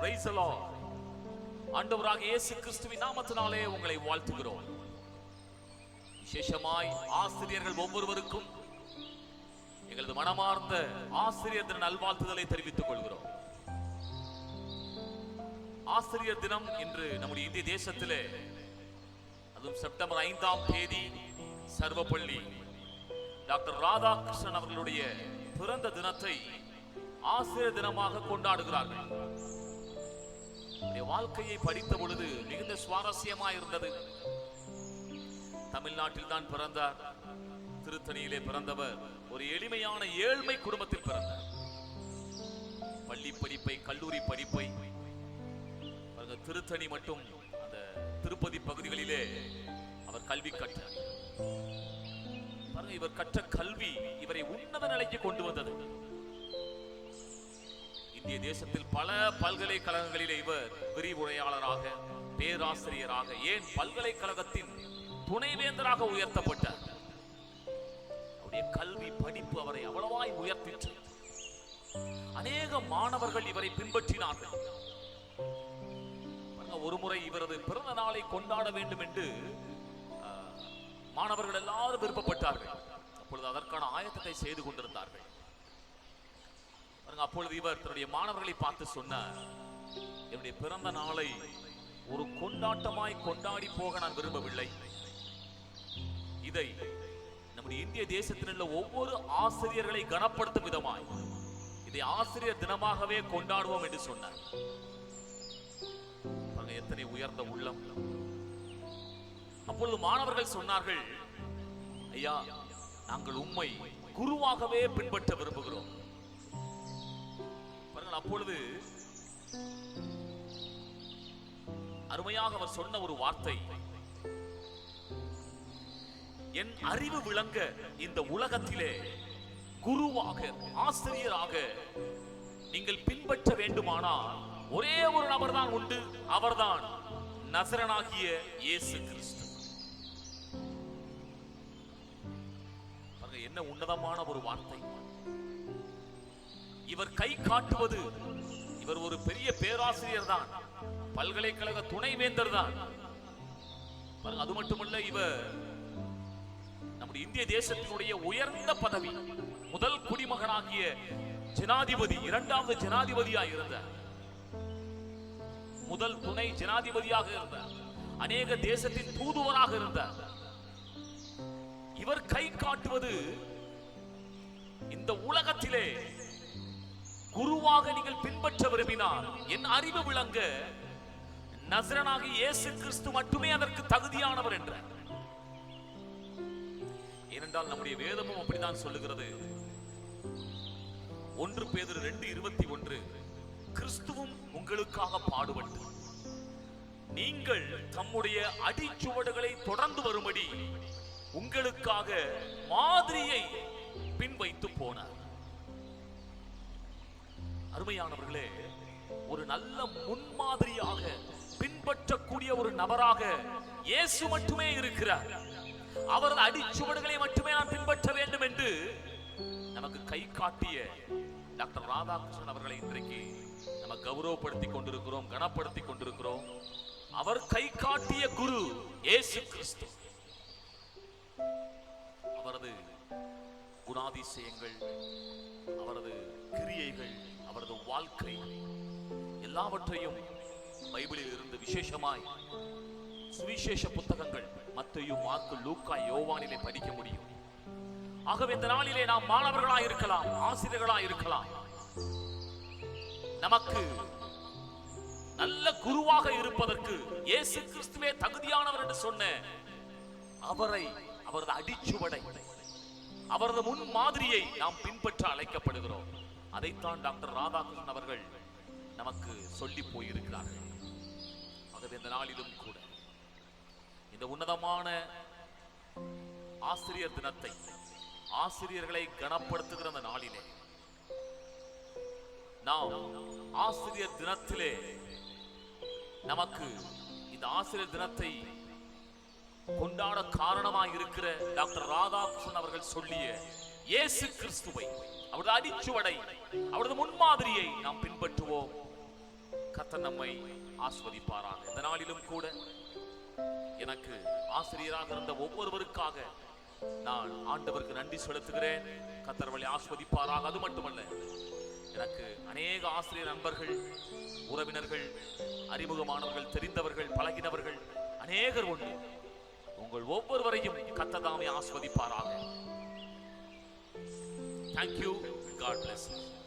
Praise the Lord. ஆண்டவராக இயேசு கிறிஸ்துவின் நாமத்தினாலே உங்களை வாழ்த்துகிறோம். விசேஷமாய் ஆசிரியர்கள் ஒவ்வொருவருக்கும் எங்களது மனமார்ந்த ஆசிரியர் தின நல்வாழ்த்துதலை தெரிவித்துக் கொள்கிறோம். ஆசிரியர் தினம் இன்று நம்முடைய இந்திய தேசத்திலே, அதுவும் செப்டம்பர் 5ஆம் தேதி சர்வப்பள்ளி டாக்டர் ராதாகிருஷ்ணன் அவர்களுடைய பிறந்த தினத்தை ஆசிரியர் தினமாக கொண்டாடுகிறார்கள். வாழ்க்கையை படித்த பொழுது மிகுந்த சுவாரஸ்யமாக இருந்தது. தமிழ்நாட்டில் தான் பிறந்தார். திருத்தணியிலே பிறந்தவர் ஒரு எளிமையான ஏழ்மை குடும்பத்தில் பிறந்தார். பள்ளி படிப்பை, கல்லூரி படிப்பை திருத்தணி மற்றும் அந்த திருப்பதி பகுதிகளிலே அவர் கல்வி கற்றார். இவர் கற்ற கல்வி இவரை உன்னத நிலைக்கு கொண்டு வந்தது. இந்திய தேசத்தில் பல பல்கலைக்கழகங்களிலே இவர் விரிவுரையாளராக, பேராசிரியராக, ஏன் பல்கலைக்கழகத்தின் துணைவேந்தராக உயர்த்தப்பட்டார். அவருடைய கல்வி படிப்பு அவரை அவ்வளவாய் உயர்த்திற்று. அநேக மாணவர்கள் இவரை பின்பற்றினார்கள். ஒருமுறை இவரது பிறந்த நாளை கொண்டாட வேண்டும் என்று மாணவர்கள் எல்லாரும் விருப்பப்பட்டார்கள். அப்பொழுது அதற்கான ஆயத்தத்தை செய்து கொண்டிருந்தார்கள். அப்பொழுது இவர் தன்னுடைய மாணவர்களை பார்த்து சொன்னார், என்னுடைய பிறந்த நாளை ஒரு கொண்டாட்டமாய் கொண்டாடி போக நான் விரும்பவில்லை. இதை நம்முடைய இந்திய தேசத்தில் உள்ள ஒவ்வொரு ஆசிரியர்களை கனப்படுத்தும் விதமாய் இதை ஆசிரியர் தினமாகவே கொண்டாடுவோம் என்று சொன்னார். எத்தனை உயர்ந்த உள்ளம்! அப்பொழுது மாணவர்கள் சொன்னார்கள், ஐயா, நாங்கள் உம்மை குருவாகவே பின்பற்ற விரும்புகிறோம். அப்பொழுது அருமையாக அவர் சொன்ன ஒரு வார்த்தை, என் அறிவு விளங்க இந்த உலகத்திலே குருவாக, ஆசிரியராக நீங்கள் பின்பற்ற வேண்டுமானால் ஒரே ஒரு நபர் தான் உண்டு, அவர்தான் நசரனாகிய இயேசு கிறிஸ்து. என்ன உன்னதமான ஒரு வார்த்தை! இவர் கை காட்டுவது, இவர் ஒரு பெரிய பேராசிரியர் தான், பல்கலைக்கழக துணைவேந்தர் தான். அது மட்டுமல்ல, இவர் நம்முடைய இந்திய தேசத்தினுடைய உயர்ந்த பதவி, முதல் குடிமகனாகிய ஜனாதிபதி, இரண்டாவது ஜனாதிபதியாக இருந்தார், முதல் துணை ஜனாதிபதியாக இருந்தார், அநேக தேசத்தின் தூதுவராக இருந்தார். இவர் கை காட்டுவது, இந்த உலகத்திலே குருவாக நீங்கள் பின்பற்ற விரும்பினால் என் அறிவு விளங்க நசரனாகிய இயேசு கிறிஸ்து மட்டுமே அதற்கு தகுதியானவர் என்றார். ஏனென்றால் நம்முடைய வேதமும் அப்படித்தான் சொல்லுகிறது. 1 பேதுரு 2:21, கிறிஸ்துவும் உங்களுக்காக பாடுபட்டு நீங்கள் தம்முடைய அடிச்சுவடுகளை தொடர்ந்து வரும்படி உங்களுக்காக மாதிரியை பின்வைத்து போனார். அருமையானவர்களே, ஒரு நல்ல முன்மாதிரியாக பின்பற்றக்கூடிய ஒரு நபராக இயேசு மட்டுமே இருக்கிறார். அவரது அடிச்சுவடுகளை மட்டுமே நான் பின்பற்ற வேண்டும் என்று நமக்கு கை காட்டிய டாக்டர் ராதாகிருஷ்ணன் அவர்களை இன்றைக்கு நம்ம கௌரவப்படுத்திக் கொண்டிருக்கிறோம், கனப்படுத்திக் கொண்டிருக்கிறோம். அவர் கை காட்டிய குரு இயேசு கிறிஸ்து. அவரது குணாதிசயங்கள், அவரது கிரியைகள், அவரது வாழ்க்கை எல்லாவற்றையும் பைபிளில் இருந்து விசேஷமாய் சுவிசேஷ புத்தகங்கள் மத்தேயு, மார்க்கு, லூக்கா, யோவானிலே படிக்க முடியும். ஆகவே இந்த நாளிலே நாம் மாணவர்களாக இருக்கலாம், ஆசிரியர்களாக இருக்கலாம், நமக்கு நல்ல குருவாக இருப்பதற்கு இயேசு கிறிஸ்துவே தகுதியானவர் என்று சொன்ன அவரை, அவரது அடிச்சுவடை, அவரது முன் மாதிரியை நாம் பின்பற்ற அழைக்கப்படுகிறோம். அதைத்தான் டாக்டர் ராதாகிருஷ்ணன் அவர்கள் நமக்கு சொல்லி போயிருக்கிறார்கள். ஆகவே இந்த நாளிலும் கூட இந்த உன்னதமான ஆசிரியர் தினத்தை, ஆசிரியர்களை கனப்படுத்துகிற அந்த நாளிலே நாம் ஆசிரியர் தினத்திலே நமக்கு இந்த ஆசிரியர் தினத்தை கொண்டாட காரணமாக இருக்கிற டாக்டர் ராதாகிருஷ்ணன் அவர்கள் சொல்லிய இயேசு கிறிஸ்துவை, அவரது அடிச்சுவடை, அவரது முன்மாதிரியை நாம் பின்பற்றுவோம். கர்த்தர் நம்மை ஆஸ்வதிப்பாராக. இந்த நாளிலும் கூட எனக்கு ஆசிரியராக இருந்த ஒவ்வொருவருக்காக நான் ஆண்டவருக்கு நன்றி செலுத்துகிறேன். கர்த்தர் அவளை ஆஸ்வதிப்பாராக. அது மட்டுமல்ல, எனக்கு அநேக ஆசிரியர் நண்பர்கள், உறவினர்கள், அறிமுகமானவர்கள், தெரிந்தவர்கள், பழகினவர்கள் அநேகர் உண்டு. உங்கள் ஒவ்வொருவரையும் கர்த்தர் தாமே ஆஸ்வதிப்பாராக. Thank you. God bless you.